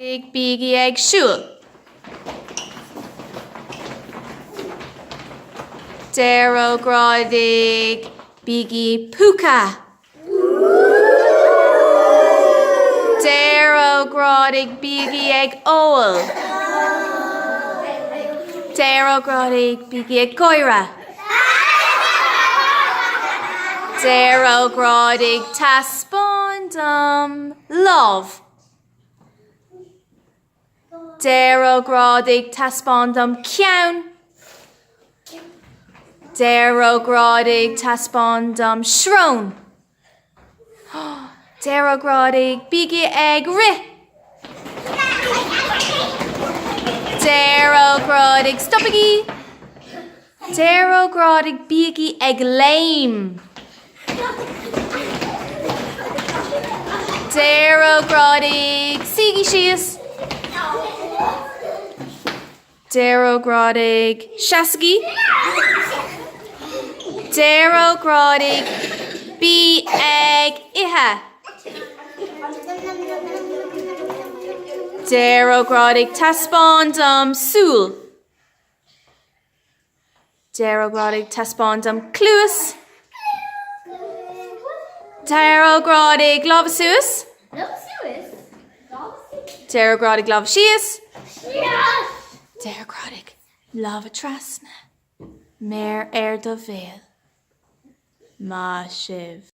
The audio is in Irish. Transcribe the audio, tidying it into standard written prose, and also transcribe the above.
Bígí ag siúl. Deir Grádaigh bígí puca. Deir Grádaigh bígí ag óil. Deir Grádaigh bígí ag goire. Deir Grádaigh taspáindum love. Deir Grádaigh taspáindum ceann. Deir Grádaigh taspáindum shrón. Deir Grádaigh bígí ag ri. Deir Grádaigh stoppigí. Deir Grádaigh bígí ag léim. Deir Grádaigh sigí síos. Deir Grádaigh seascaí. Deir Grádaigh bí ag ithe. Deir Grádaigh taspáindum súl. Deir Grádaigh taspáindum clúas. Deir Grádaigh lámha suas. Deir Grádaigh lámha síos. Deir Grádaigh lámha trasna. Mér do bhéal. Má sibh.